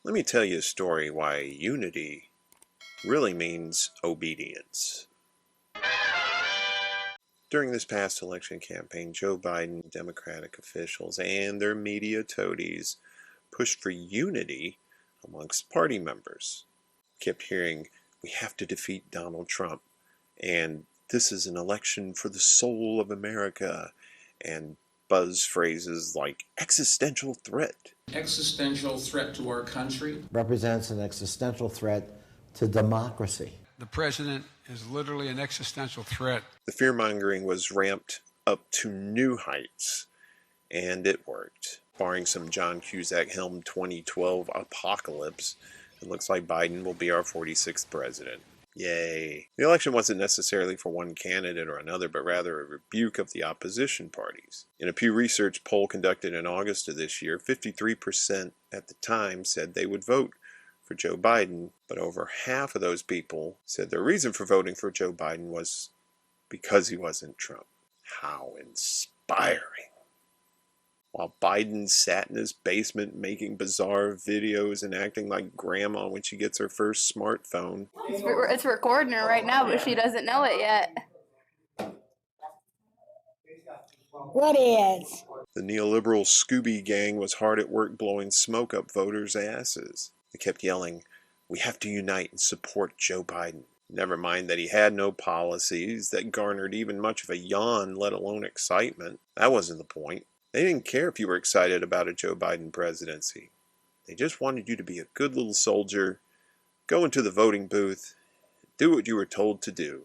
Let me tell you a story why unity really means obedience. During this past election campaign, Joe Biden, Democratic officials, and their media toadies pushed for unity amongst party members. Kept hearing, we have to defeat Donald Trump, and this is an election for the soul of America, and buzz phrases like existential threat. Existential threat to our country. Represents an existential threat to democracy. The president is literally an existential threat. The fear-mongering was ramped up to new heights, and it worked. Barring some John Cusack-helmed 2012 apocalypse, it looks like Biden will be our 46th president. Yay. The election wasn't necessarily for one candidate or another, but rather a rebuke of the opposition parties. In a Pew Research poll conducted in August of this year, 53% at the time said they would vote for Joe Biden, but over half of those people said their reason for voting for Joe Biden was because he wasn't Trump. How inspiring. While Biden sat in his basement making bizarre videos and acting like grandma when she gets her first smartphone. It's recording her right now, but she doesn't know it yet. What is? The neoliberal Scooby gang was hard at work blowing smoke up voters' asses. They kept yelling, we have to unite and support Joe Biden. Never mind that he had no policies that garnered even much of a yawn, let alone excitement. That wasn't the point. They didn't care if you were excited about a Joe Biden presidency. They just wanted you to be a good little soldier, go into the voting booth, do what you were told to do.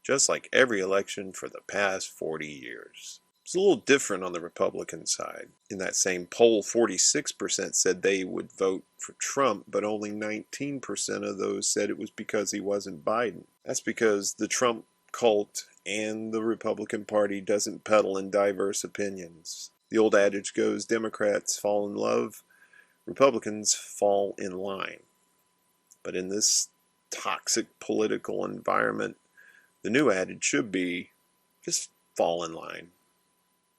Just like every election for the past 40 years. It's a little different on the Republican side. In that same poll, 46% said they would vote for Trump, but only 19% of those said it was because he wasn't Biden. That's because the Trump cult and the Republican Party doesn't peddle in diverse opinions. The old adage goes, Democrats fall in love, Republicans fall in line. But in this toxic political environment, the new adage should be, just fall in line,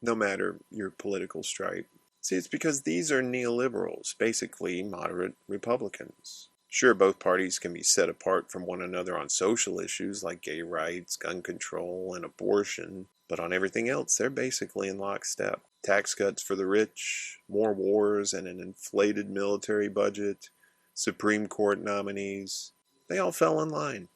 no matter your political stripe. See, it's because these are neoliberals, basically moderate Republicans. Sure, both parties can be set apart from one another on social issues like gay rights, gun control, and abortion, but on everything else, they're basically in lockstep. Tax cuts for the rich, more wars and an inflated military budget, Supreme Court nominees, they all fell in line.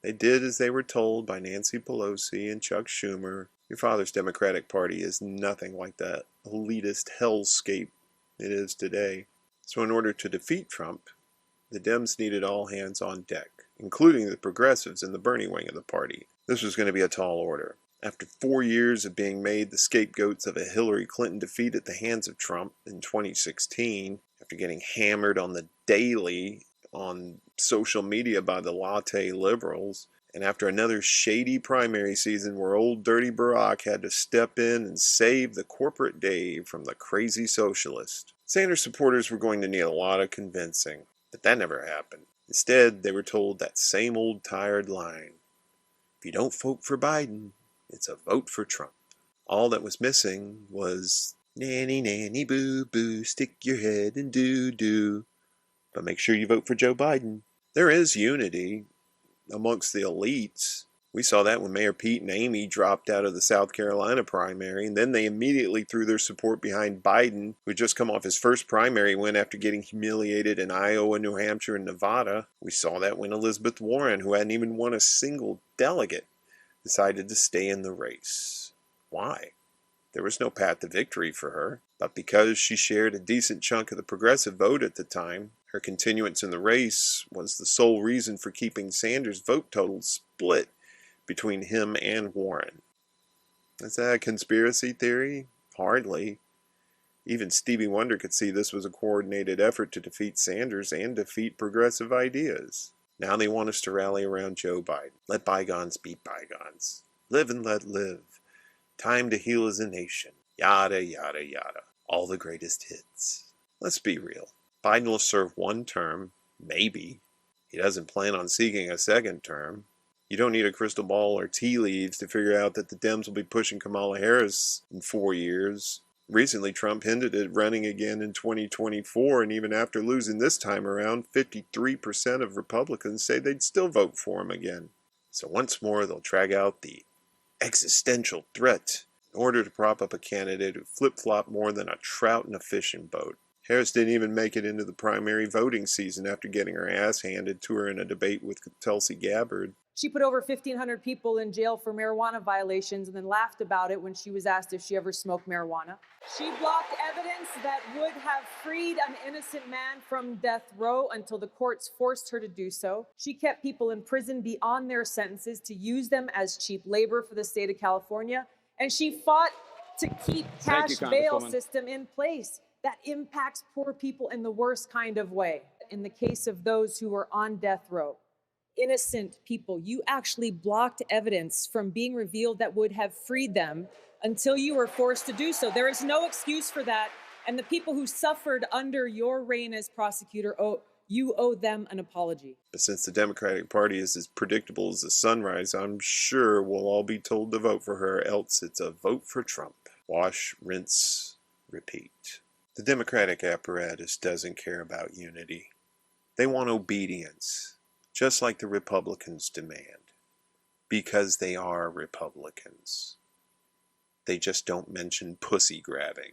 They did as they were told by Nancy Pelosi and Chuck Schumer. Your father's Democratic Party is nothing like that elitist hellscape it is today. So in order to defeat Trump, the Dems needed all hands on deck, including the progressives in the Bernie wing of the party. This was going to be a tall order. After 4 years of being made the scapegoats of a Hillary Clinton defeat at the hands of Trump in 2016, after getting hammered on the daily on social media by the latte liberals, and after another shady primary season where old dirty Barack had to step in and save the corporate Dave from the crazy socialist, Sanders supporters were going to need a lot of convincing, but that never happened. Instead, they were told that same old tired line, if you don't vote for Biden, it's a vote for Trump. All that was missing was nanny, nanny, boo, boo, stick your head in doo-doo. But make sure you vote for Joe Biden. There is unity amongst the elites. We saw that when Mayor Pete and Amy dropped out of the South Carolina primary, and then they immediately threw their support behind Biden, who had just come off his first primary win after getting humiliated in Iowa, New Hampshire, and Nevada. We saw that when Elizabeth Warren, who hadn't even won a single delegate, decided to stay in the race. Why? There was no path to victory for her, but because she shared a decent chunk of the progressive vote at the time, her continuance in the race was the sole reason for keeping Sanders' vote total split between him and Warren. Is that a conspiracy theory? Hardly. Even Stevie Wonder could see this was a coordinated effort to defeat Sanders and defeat progressive ideas. Now they want us to rally around Joe Biden. Let bygones be bygones. Live and let live. Time to heal as a nation. Yada, yada, yada. All the greatest hits. Let's be real. Biden will serve one term, maybe. He doesn't plan on seeking a second term. You don't need a crystal ball or tea leaves to figure out that the Dems will be pushing Kamala Harris in 4 years. Recently, Trump hinted at running again in 2024, and even after losing this time around, 53% of Republicans say they'd still vote for him again. So once more, they'll drag out the existential threat in order to prop up a candidate who flip-flopped more than a trout in a fishing boat. Harris didn't even make it into the primary voting season after getting her ass handed to her in a debate with Tulsi Gabbard. She put over 1,500 people in jail for marijuana violations and then laughed about it when she was asked if she ever smoked marijuana. She blocked evidence that would have freed an innocent man from death row until the courts forced her to do so. She kept people in prison beyond their sentences to use them as cheap labor for the state of California. And she fought to keep cash bail system in place that impacts poor people in the worst kind of way. In the case of those who were on death row, innocent people, you actually blocked evidence from being revealed that would have freed them until you were forced to do so. There is no excuse for that. And the people who suffered under your reign as prosecutor, you owe them an apology. But since the Democratic Party is as predictable as the sunrise, I'm sure we'll all be told to vote for her, else it's a vote for Trump. Wash, rinse, repeat. The Democratic apparatus doesn't care about unity. They want obedience, just like the Republicans demand, because they are Republicans. They just don't mention pussy grabbing.